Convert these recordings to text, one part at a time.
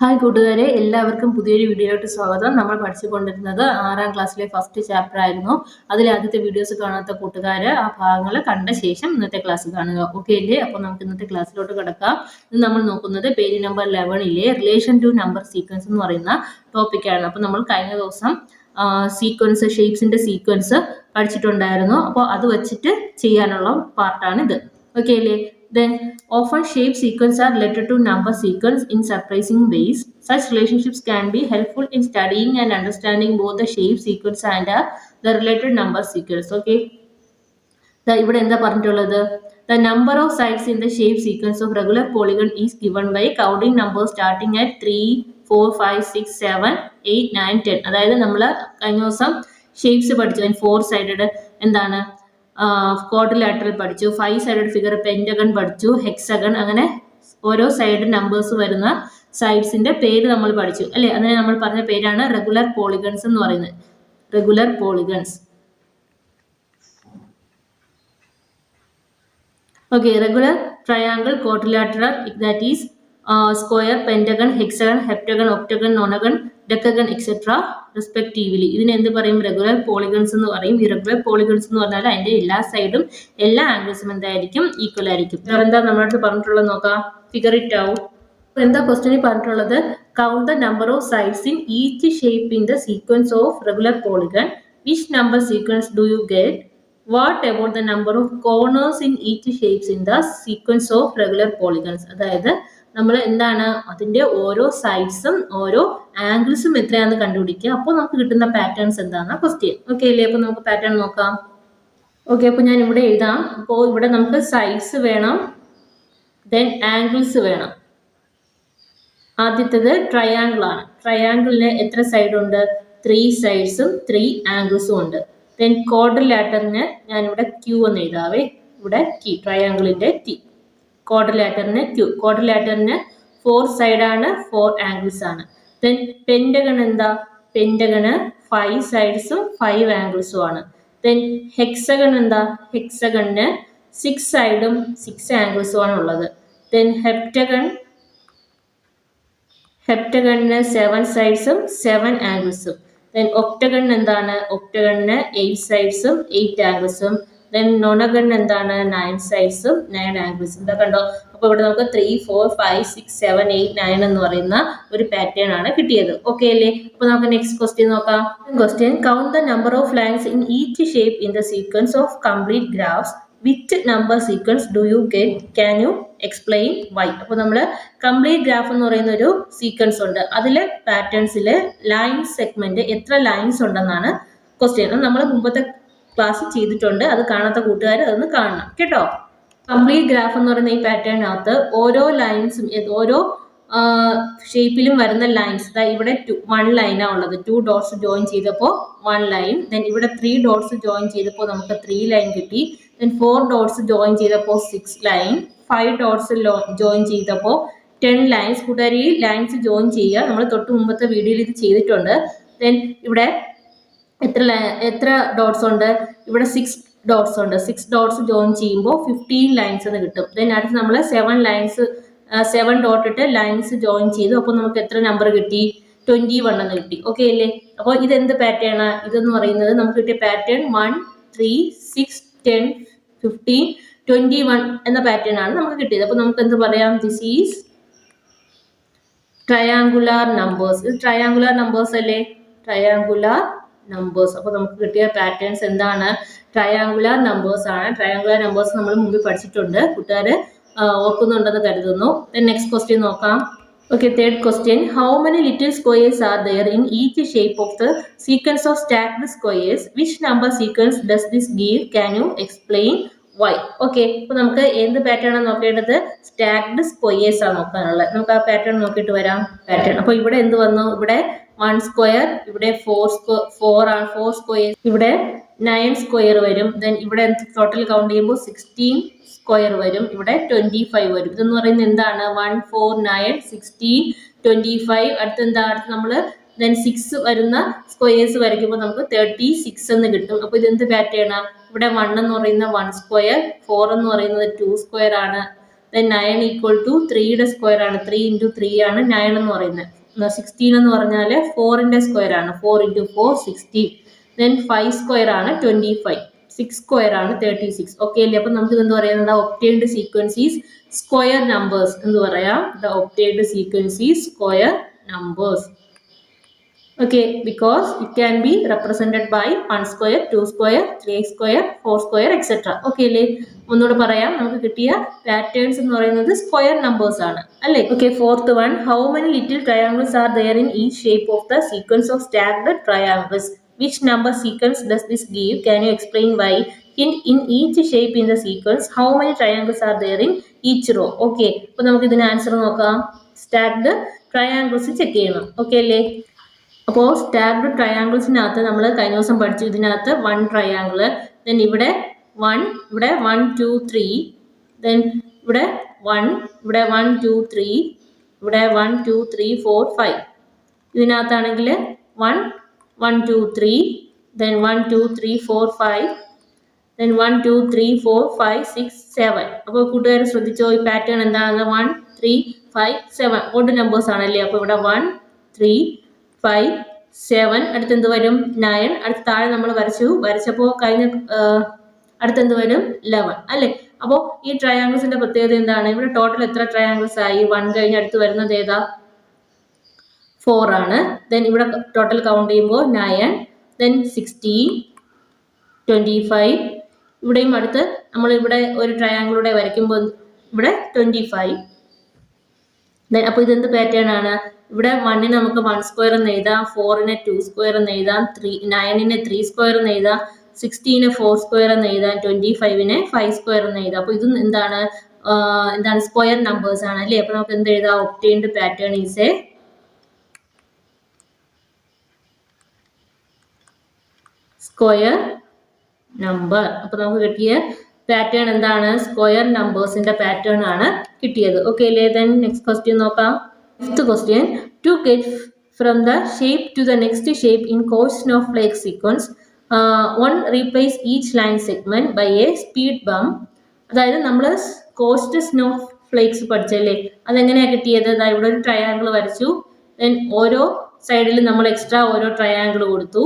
Hi കൂട്ടുകാരെ, എല്ലാവർക്കും പുതിയൊരു വീഡിയോയിലോട്ട് സ്വാഗതം. നമ്മൾ പഠിച്ചുകൊണ്ടിരുന്നത് 6ാം ക്ലാസ്സിലെ ഫസ്റ്റ് ചാപ്റ്റർ ആയിരുന്നു. അതിലെ ആദ്യത്തെ വീഡിയോസ് കാണാത്ത കൂട്ടുകാർ ആ ഭാഗങ്ങൾ കണ്ട ശേഷം ഇന്നത്തെ ക്ലാസ് കാണുക. ഓക്കെ അല്ലേ? അപ്പോൾ നമുക്ക് ഇന്നത്തെ ക്ലാസ്സിലോട്ട് കിടക്കാം. ഇന്ന് നമ്മൾ നോക്കുന്നത് പേജ് നമ്പർ 11ലെ റിലേഷൻ ടു നമ്പർ സീക്വൻസ് എന്ന് പറയുന്ന ടോപ്പിക്കാണ്. അപ്പോൾ നമ്മൾ കഴിഞ്ഞ ദിവസം സീക്വൻസ്, ഷേപ്സിന്റെ സീക്വൻസ് പഠിച്ചിട്ടുണ്ടായിരുന്നു. അപ്പോൾ അത് വെച്ചിട്ട് ചെയ്യാനുള്ള പാർട്ടാണിത്. ഓക്കെ അല്ലേ? Then often shape sequences are related to number sequence in surprising ways. Such relationships can be helpful in studying and understanding both the shape sequence and the related number sequence. Okay. ഇവിടെ എന്താ പറഞ്ഞിട്ടുള്ളത്? The number of sides in the shape sequence of regular polygon is given by counting numbers starting at 3, 4, 5, 6, 7, 8, 9, 10. അതായത് നമ്മൾ കഴിഞ്ഞ ദിവസം shapes പഠിച്ചു. 4 sided എന്താണ്, quadrilateral പഠിച്ചു, 5 സൈഡഡ് ഫിഗർ പെന്റഗൺ പഠിച്ചു, ഹെക്സഗൺ, അങ്ങനെ ഓരോ സൈഡ് നമ്പേഴ്സ് വരുന്ന സൈഡ്സിന്റെ പേര് നമ്മൾ പഠിച്ചു അല്ലെ. അതിനെ നമ്മൾ പറഞ്ഞ പേരാണ് റെഗുലർ പോളിഗൺസ് എന്ന് പറയുന്നത്. Regular polygons. Okay. Regular triangle, quadrilateral, that is square, pentagon, hexagon, heptagon, octagon, nonagon, decagon etcetera respectively. ഇതിന് എന്ത് പറയും? റെഗുലർ പോളിഗൺസ് എന്ന് പറയും. ഈ റെഗുലർ പോളിഗൺസ് എന്ന് പറഞ്ഞാൽ അതിന്റെ എല്ലാ സൈഡും എല്ലാ ആംഗിൾസും എന്തായിരിക്കും? ഈക്വൽ ആയിരിക്കും. എന്താ നമ്മളടുത്ത് പറഞ്ഞിട്ടുള്ളത് നോക്കാം. Figure it out. എന്താ ക്വസ്റ്റ്യനിൽ പറഞ്ഞിട്ടുള്ളത്? Count the number of sides in each shape in the sequence of regular polygon. Which number sequence do you get? What about the number of corners in each shapes in the sequence of regular polygons. അതായത് നമ്മൾ എന്താണ് അതിന്റെ ഓരോ സൈഡ്സും ഓരോ ആംഗിൾസും എത്രയാണെന്ന് കണ്ടുപിടിക്കുക. അപ്പോൾ നമുക്ക് കിട്ടുന്ന പാറ്റേൺസ് എന്താണ് ക്വസ്റ്റ്യൻ. ഓക്കെ അല്ലേ? അപ്പോൾ നമുക്ക് പാറ്റേൺ നോക്കാം. ഓക്കെ. അപ്പോൾ ഞാൻ ഇവിടെ എഴുതാം. അപ്പോൾ ഇവിടെ നമുക്ക് സൈഡ്സ് വേണം, ദെൻ ആംഗിൾസ് വേണം. ആദ്യത്തേത് ട്രയാങ്കിൾ ആണ്. ട്രയാങ്കിളിന് എത്ര സൈഡ് ഉണ്ട്? 3 സൈഡ്സും 3 ആംഗിൾസും ഉണ്ട്. ദെൻ ക്വാഡ്രിലാറ്ററിന് ഞാനിവിടെ ക്യൂ എന്ന് എഴുതാവേ. ഇവിടെ ടി, ട്രയാങ്കിളിന്റെ ടി. ക്വാഡ്രിലാറ്ററിന് ക്യൂ. ക്വാഡ്രിലാറ്ററിന് 4 സൈഡാണ്, 4 ആംഗിൾസ് ആണ്. ദെൻ പെന്റഗൺ എന്താ? പെന്റഗണ് 5 സൈഡ്സും 5 ആംഗിൾസും ആണ്. ദെൻ ഹെക്സഗൺ എന്താ? ഹെക്സഗണിന് 6 സൈഡും 6 ആംഗിൾസും ആണ് ഉള്ളത്. ദെൻ ഹെപ്റ്റഗണിന് 7 സൈഡ്സും 7 ആംഗിൾസും. ദെൻ ഒക്ടഗൺ എന്താണ്? ഒക്ടഗണിന് 8 സൈഡ്സും 8 ആംഗിൾസും. ദെൻ നോണഗൺ എന്താണ്? 9 സൈഡ്സും 9 ആംഗിൾസും. ഇതാ കണ്ടോ? അപ്പോൾ ഇവിടെ നമുക്ക് 3, 4, 5, 6, 7, 8, 9 എന്ന് പറയുന്ന ഒരു പാറ്റേൺ ആണ് കിട്ടിയത്. ഓക്കെ അല്ലേ? അപ്പോൾ നമുക്ക് നെക്സ്റ്റ് ക്വസ്റ്റ്യൻ നോക്കാം. Question: count the number of lines in each shape in the sequence of complete graphs. Which number sequence do you get? Can you explain why? അപ്പോൾ നമ്മൾ കംപ്ലീറ്റ് ഗ്രാഫ് എന്ന് പറയുന്ന ഒരു സീക്വൻസ് ഉണ്ട്. അതിലെ പാറ്റേൺസിൽ ലൈൻ സെഗ്മെന്റ് എത്ര lines ഉണ്ടെന്നാണ് question. നമ്മൾ മുമ്പത്തെ ക്ലാസ് ചെയ്തിട്ടുണ്ട്. അത് കാണാത്ത കൂട്ടുകാർ അതൊന്ന് കാണണം കേട്ടോ. കംപ്ലീറ്റ് ഗ്രാഫ് എന്ന് പറയുന്ന ഈ പാറ്റേണിനകത്ത് ഓരോ ലൈൻസും ഓരോ ഷേപ്പിലും വരുന്ന ലൈൻസ്, ഇവിടെ 1 ലൈനാണ് ഉള്ളത്. 2 ഡോട്ട്സ് ജോയിൻ ചെയ്തപ്പോൾ 1 ലൈൻ. ദെൻ ഇവിടെ 3 ഡോട്ട്സ് ജോയിൻ ചെയ്തപ്പോൾ നമുക്ക് 3 ലൈൻ കിട്ടി. ദെൻ 4 ഡോട്ട്സ് ജോയിൻ ചെയ്തപ്പോൾ 6 ലൈൻ. 5 ഡോട്ട്സ് ജോയിൻ ചെയ്തപ്പോൾ 10 ലൈൻസ്. കൂട്ടുകാർ ഈ ലൈൻസ് ജോയിൻ ചെയ്യുക. നമ്മൾ തൊട്ട് മുമ്പത്തെ വീഡിയോയിൽ ഇത് ചെയ്തിട്ടുണ്ട്. ദെൻ ഇവിടെ എത്ര ഡോട്ട്സ് ഉണ്ട്? ഇവിടെ 6 ഡോട്ട്സ് ഉണ്ട്. 6 ഡോട്ട്സ് ജോയിൻ ചെയ്യുമ്പോൾ 15 ലൈൻസ് എന്ന് കിട്ടും. ദെൻ അടുത്ത് നമ്മൾ 7 ഡോട്ട് ഇട്ട് ലൈൻസ് ജോയിൻ ചെയ്തു. അപ്പോൾ നമുക്ക് എത്ര നമ്പർ കിട്ടി? 21 എന്ന് കിട്ടി. ഓക്കെ അല്ലേ? അപ്പോൾ ഇതെന്ത് പാറ്റേൺ ആണ്? ഇതെന്ന് പറയുന്നത് നമുക്ക് കിട്ടിയ പാറ്റേൺ 1, 3, 6, 10, 15, 21 എന്ന പാറ്റേൺ ആണ് നമുക്ക് കിട്ടിയത്. അപ്പോൾ നമുക്ക് എന്ത് പറയാം? This is triangular numbers. ഇത് ട്രയാങ്കുലാർ നമ്പേഴ്സ് അല്ലേ? Triangular numbers. അപ്പോൾ നമുക്ക് കിട്ടിയ പാറ്റേൺസ് എന്താണ്? ട്രയാങ്കുലാർ നമ്പേഴ്സ് ആണ്. ട്രയാങ്കുലാർ നമ്പേഴ്സ് നമ്മൾ മുമ്പ് പഠിച്ചിട്ടുണ്ട്. കൂട്ടുകാർ ഓർക്കുന്നുണ്ടെന്ന് കരുതുന്നു. നെക്സ്റ്റ് ക്വസ്റ്റ്യൻ നോക്കാം. Okay. Third question: how many little squares are there in each shape of the sequence of stacked squares? Which number sequence does this give? Can you explain why? Okay. അപ്പോൾ നമുക്ക് എന്ത് pattern ആണ് നോക്കേണ്ടത്? സ്റ്റാക്ക്ഡ് squares ആണ് നോക്കാനുള്ളത്. നമുക്ക് ആ pattern നോക്കിയിട്ട് വരാം. പാറ്റേൺ അപ്പോൾ ഇവിടെ എന്ത് വന്നു? ഇവിടെ 1 സ്ക്വയർ, ഇവിടെ 4 സ്ക്വയേഴ്സ്, ഇവിടെ 9 സ്ക്വയർ വരും. ദെൻ ഇവിടെ ടോട്ടൽ കൗണ്ട് ചെയ്യുമ്പോൾ 16 സ്ക്വയർ വരും. ഇവിടെ 25 വരും. ഇതെന്ന് പറയുന്നത് എന്താണ്? 1, 4, 9, 16, 25. അടുത്ത് എന്താ? അടുത്ത് നമ്മൾ then 6 വരുന്ന സ്ക്വയേഴ്സ് വരയ്ക്കുമ്പോൾ നമുക്ക് 36 എന്ന് കിട്ടും. അപ്പോൾ ഇതെന്ത് പാറ്റേൺ ആണ്? ഇവിടെ 1 എന്ന് പറയുന്ന 1 സ്ക്വയർ, 4 എന്ന് പറയുന്നത് 2 സ്ക്വയർ ആണ്. ദെൻ 9 ഈക്വൽ ടു 3യുടെ സ്ക്വയർ ആണ്. 3 ഇൻറ്റു 3 ആണ് 9 എന്ന് പറയുന്നത്. 16 എന്ന് പറഞ്ഞാൽ 4ന്റെ സ്ക്വയർ ആണ്. 4 ഇൻറ്റു 4 16. ദെൻ 5 സ്ക്വയർ ആണ് 25. 6 സ്ക്വയർ ആണ് 36. ഓക്കെ അല്ലേ? അപ്പം നമുക്ക് ഇതെന്ത് പറയുന്നത്? Obtained sequence is square numbers എന്ന് പറയാം. The obtained sequence is square numbers. Okay, because it can be represented by 1 square, 2 square, 3 square, 4 square, etc. Okay അല്ലേ? ഒന്നുകൂടെ പറയാം. നമുക്ക് കിട്ടിയ പാറ്റേൺസ് എന്ന് പറയുന്നത് സ്ക്വയർ നമ്പേഴ്സ് ആണ് അല്ലേ? Okay, fourth one, how many little triangles are there in each shape of the sequence of stacked triangles? Which number sequence does this give? Can you explain why? In each shape in the sequence, how many triangles are there in each row? Okay, അപ്പോൾ നമുക്ക് ഇതിന് answer നോക്കാം. സ്റ്റാഗ്ഡ് triangles check ചെയ്യണം. Okay അല്ലേ? അപ്പോൾ സ്റ്റാഗ്ഡ് ട്രയാങ്കിൾസിനകത്ത് നമ്മൾ കഴിഞ്ഞ ദിവസം പഠിച്ചു. ഇതിനകത്ത് 1 ട്രയാങ്കിൾ, ദെൻ ഇവിടെ 1, ഇവിടെ 1 2 3, ദെൻ ഇവിടെ 1, ഇവിടെ 1 2 3, ഇവിടെ 1 2 3 4 5. ഇതിനകത്താണെങ്കിൽ 1 1 2 3, ദെൻ 1 2 3 4 5, ദെൻ 1 2 3 4 5 6 7. അപ്പോൾ കൂട്ടുകാർ ശ്രദ്ധിച്ചോ, ഈ പാറ്റേൺ എന്താണെന്ന്? 1 3 5 7 ഓഡ് നമ്പേഴ്സ് ആണല്ലേ? അപ്പോൾ ഇവിടെ 1 3 5 7, അടുത്തെന്ത് വരും? 9. അടുത്ത താഴെ നമ്മൾ വരച്ചപ്പോൾ അടുത്തെന്ത് വരും? 11 അല്ലേ? അപ്പോൾ ഈ ട്രയാങ്കിൾസിന്റെ പ്രത്യേകത എന്താണ്? ഇവിടെ ടോട്ടൽ എത്ര ട്രയാങ്കിൾസ് ആയി? 1 കഴിഞ്ഞ് അടുത്ത് വരുന്നത് ഏതാ? 4 ആണ്. ദെൻ ഇവിടെ ടോട്ടൽ കൗണ്ട് ചെയ്യുമ്പോൾ 9, ദെൻ 16, 25. ഇവിടെയും അടുത്ത് നമ്മൾ ഇവിടെ ഒരു ട്രയാങ്കിളൂടെ വരയ്ക്കുമ്പോൾ ഇവിടെ 25. ദെൻ അപ്പോൾ ഇതെന്ത് പാറ്റേൺ ആണ്? ഇവിടെ 1ന് നമുക്ക് 1 സ്ക്വയർ എന്ന് എഴുതാം, 4ന് 2 സ്ക്വയർ എന്ന് എഴുതാം, 9ന് 3 സ്ക്വയർ എന്ന് എഴുതാം, 16ന് 4 സ്ക്വയർ എന്ന് എഴുതാം, 25ന് 5 സ്ക്വയർ എന്ന് എഴുതാം. അപ്പോൾ ഇത് എന്താണ് സ്ക്വയർ നമ്പേഴ്സ് ആണ് അല്ലേ? അപ്പോൾ നമുക്ക് എന്ത് എഴുതാം? Obtained pattern is A square number. അപ്പോൾ നമുക്ക് കിട്ടിയ പാറ്റേൺ എന്താണ്? സ്ക്വയർ നമ്പേഴ്സിന്റെ പാറ്റേൺ ആണ് കിട്ടിയത്. ഓക്കെ അല്ലേ? ദെൻ നെക്സ്റ്റ് ക്വസ്റ്റ്യൻ നോക്കാം. Fifth question, to get from the shape to the next shape in Gauss snowflake sequence, one replace each line segment by a speed bump. അതായത് നമ്മൾ cost snow flakes പഠിച്ചല്ലേ? അതെങ്ങനെയാണ് കിട്ടിയത്? ഇവിടെ ഒരു triangle വരച്ചു, then ഓരോ സൈഡിലും നമ്മൾ എക്സ്ട്രാ ഓരോ ട്രയാങ്കിൾ കൊടുത്തു,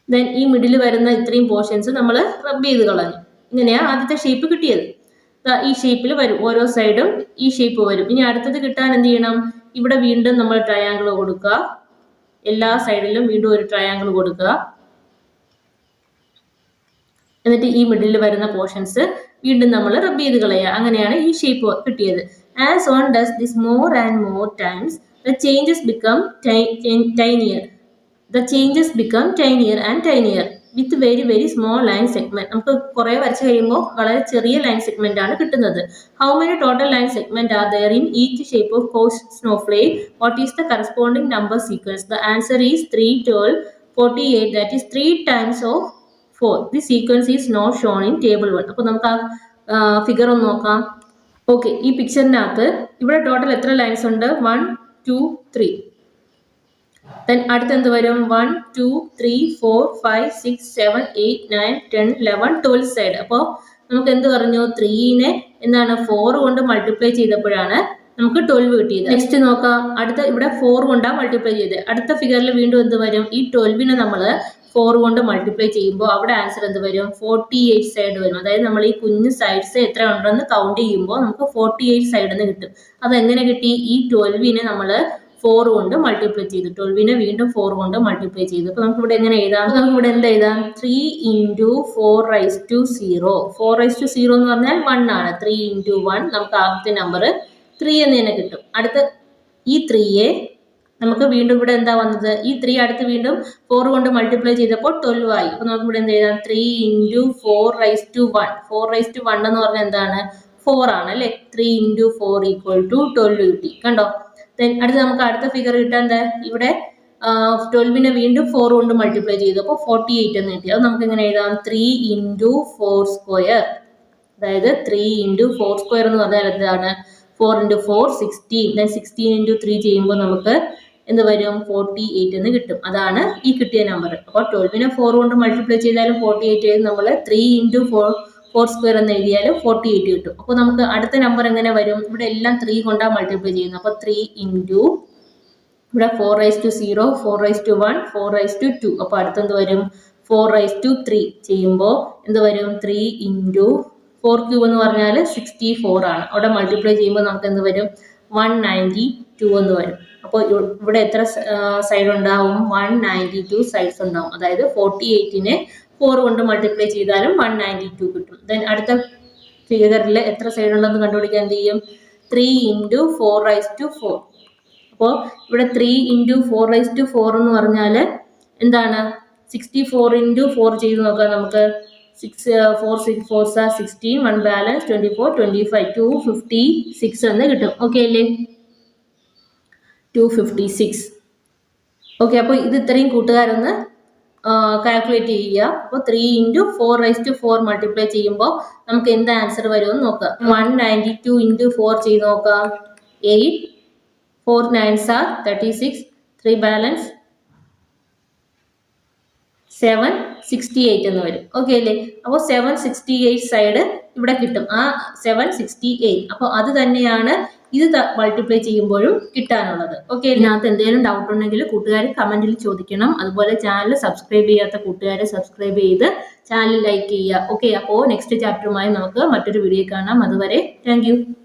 ദെൻ ഈ മിഡിൽ വരുന്ന ഇത്രയും പോർഷൻസ് നമ്മൾ റബ്ബ് ചെയ്ത് കളഞ്ഞു. ഇങ്ങനെയാണ് ആദ്യത്തെ ഷേപ്പ് കിട്ടിയത്. ഈ ഷേപ്പിൽ വരും, ഓരോ സൈഡും ഈ ഷേപ്പ് വരും. ഇനി അടുത്തത് കിട്ടാൻ എന്ത് ചെയ്യണം? ഇവിടെ വീണ്ടും നമ്മൾ ട്രയാങ്കിൾ കൊടുക്കുക, എല്ലാ സൈഡിലും വീണ്ടും ഒരു ട്രയാങ്കിൾ കൊടുക്കുക, എന്നിട്ട് ഈ മിഡിൽ വരുന്ന പോർഷൻസ് വീണ്ടും നമ്മൾ റബ്ബ് ചെയ്ത് കളയുക. അങ്ങനെയാണ് ഈ ഷേപ്പ് കിട്ടിയത്. As one does this more and more times the changes become tinier. The changes become tinier and tinier with very very small line segment. നമുക്ക് കുറേ വരച്ച് കഴിയുമ്പോൾ വളരെ ചെറിയ ലൈൻ സെഗ്മെന്റ് ആണ് കിട്ടുന്നത്. How many total line segment are there in each shape of Gauss snowflake? What is the corresponding number sequence? The answer is 3 12 48, that is 3 times of 4. This sequence is not shown in table 1. അപ്പോൾ നമുക്ക് ആ figure ഒന്ന് നോക്കാം. Okay, ഈ പിക്ചറിനകത്ത് ഇവിടെ total എത്ര lines ഉണ്ട്? 1 2 3. Then അടുത്ത് എന്ത് വരും? 1 2 3 4 5 6 7 8 9 10 11 12 സൈഡ്. അപ്പോൾ നമുക്ക് എന്ത് പറഞ്ഞു? 3നെ എന്താണ് 4 കൊണ്ട് മൾട്ടിപ്ലൈ ചെയ്തപ്പോഴാണ് നമുക്ക് 12 കിട്ടിയത്. നെക്സ്റ്റ് നോക്കാം. അടുത്ത ഇവിടെ 4 കൊണ്ടാണ് മൾട്ടിപ്ലൈ ചെയ്തത്. അടുത്ത ഫിഗറിൽ വീണ്ടും എന്ത് വരും? ഈ 12നെ നമ്മൾ 4 കൊണ്ട് മൾട്ടിപ്ലൈ ചെയ്യുമ്പോൾ അവിടെ ആൻസർ എന്ത് വരും? 48 സൈഡ് വരും. അതായത് നമ്മൾ ഈ കുഞ്ഞു സൈഡ്സ് എത്ര ഉണ്ടെന്ന് കൗണ്ട് ചെയ്യുമ്പോൾ നമുക്ക് 48 സൈഡ് എന്ന് കിട്ടും. അതെങ്ങനെ കിട്ടി? ഈ 12നെ നമ്മൾ 4 കൊണ്ട് മൾട്ടിപ്ലൈ ചെയ്തു, 12നെ വീണ്ടും 4 കൊണ്ട് മൾട്ടിപ്ലൈ ചെയ്തു. അപ്പോൾ നമുക്ക് ഇവിടെ എങ്ങനെ എഴുതാം? നമുക്ക് ഇവിടെ എന്ത് എഴുതാം? 3 × 4⁻0. 4⁻0 എന്ന് പറഞ്ഞാൽ 1 ആണ്. 3 × 1 നമുക്ക് ആദ്യത്തെ നമ്പർ 3 എന്ന് തന്നെ കിട്ടും. അടുത്ത ഈ 3യെ നമുക്ക് വീണ്ടും ഇവിടെ എന്താ വന്നത്? ഈ 3 അടുത്ത് വീണ്ടും 4 കൊണ്ട് മൾട്ടിപ്ലൈ ചെയ്തപ്പോൾ 12 ആയി. അപ്പോൾ നമുക്ക് ഇവിടെ എന്ത് എഴുതാം? 3 × 4⁻1. 4⁻1 എന്ന് പറഞ്ഞാൽ എന്താണ്? 4 ആണ് അല്ലേ? 3 × 4 = 12 കിട്ടി. കണ്ടോ? ദെൻ അടുത്ത് നമുക്ക് അടുത്ത ഫിഗർ കിട്ടാൻ എന്താ? ഇവിടെ 12നെ വീണ്ടും 4 കൊണ്ട് മൾട്ടിപ്ലൈ ചെയ്തു, അപ്പോൾ 48 എന്ന് കിട്ടി. അത് നമുക്ക് എങ്ങനെ എഴുതാം? 3 × 4². അതായത് 3 × 4² എന്ന് പറഞ്ഞാൽ എന്താണ്? 4 × 4 16. ദെൻ 16 × 3 ചെയ്യുമ്പോൾ നമുക്ക് എന്ത് വരും? 48 എന്ന് കിട്ടും. അതാണ് ഈ കിട്ടിയ നമ്പർ. അപ്പോൾ 12നെ 4 കൊണ്ട് മൾട്ടിപ്ലൈ ചെയ്താലും 48 നമ്മൾ 3 × 4² എന്ന് എഴുതിയാൽ 48 കിട്ടും. അപ്പോൾ നമുക്ക് അടുത്ത നമ്പർ എങ്ങനെ വരും? ഇവിടെ എല്ലാം 3 കൊണ്ടാണ് മൾട്ടിപ്ലൈ ചെയ്യുന്നത്. അപ്പോൾ 3 ഇൻറ്റു ഇവിടെ 4⁻0, 4⁻1, 4⁻2. അപ്പോൾ അടുത്തെന്ത് വരും? 4⁻3 ചെയ്യുമ്പോൾ എന്ത് വരും? 3 ഇൻറ്റു 4³ എന്ന് പറഞ്ഞാൽ 64 ആണ്. അവിടെ മൾട്ടിപ്ലൈ ചെയ്യുമ്പോൾ നമുക്ക് എന്ത് വരും? 192 എന്ന് വരും. അപ്പോൾ ഇവിടെ എത്ര സൈഡ് ഉണ്ടാവും? 192 സൈഡ്സ് ഉണ്ടാവും. അതായത് 48നെ 4 കൊണ്ട് മൾട്ടിപ്ലൈ ചെയ്താലും 192 കിട്ടും. ദെൻ അടുത്ത ഫിഗറിൽ എത്ര സൈഡ് ഉണ്ടെന്ന് കണ്ടുപിടിക്കാൻ എന്ത് ചെയ്യും? 3 ഇൻറ്റു 4⁻4. അപ്പോൾ ഇവിടെ 3 ഇൻറ്റു 4⁻4 എന്ന് പറഞ്ഞാൽ എന്താണ്? 64 ഇൻറ്റു 4 ചെയ്ത് നോക്കാം നമുക്ക്. 4 are 16, 1 ബാലൻസ് 24, 25, 256 എന്ന് കിട്ടും. ഓക്കെ അല്ലേ? 256. ഓക്കെ, അപ്പോൾ ഇത് ഇത്രയും കൂട്ടുകാരൊന്ന് കാൽക്കുലേറ്റ് ചെയ്യുക. അപ്പോൾ 3 ഇൻറ്റു 4⁻4 മൾട്ടിപ്ലൈ ചെയ്യുമ്പോൾ നമുക്ക് എന്ത് ആൻസർ വരുമെന്ന് നോക്കാം. 192 ഇൻറ്റു 4 ചെയ്ത് നോക്കാം. 8, 4 9s are 36, 3 ബാലൻസ് 768 എന്ന് വരും. ഓക്കെ അല്ലേ? അപ്പോൾ 768 സൈഡ് ഇവിടെ കിട്ടും. ആ 768, അപ്പോൾ അത് തന്നെയാണ് ഇത് മൾട്ടിപ്ലൈ ചെയ്യുമ്പോഴും കിട്ടാനുള്ളത്. ഓക്കെ, ഇതിനകത്ത് എന്തെങ്കിലും ഡൗട്ട് ഉണ്ടെങ്കിൽ കൂട്ടുകാർ കമന്റിൽ ചോദിക്കണം. അതുപോലെ ചാനൽ സബ്സ്ക്രൈബ് ചെയ്യാത്ത കൂട്ടുകാരെ സബ്സ്ക്രൈബ് ചെയ്ത് ചാനൽ ലൈക്ക് ചെയ്യുക. ഓക്കെ, അപ്പോൾ നെക്സ്റ്റ് ചാപ്റ്ററുമായി നമുക്ക് മറ്റൊരു വീഡിയോ കാണാം. അതുവരെ താങ്ക് യു.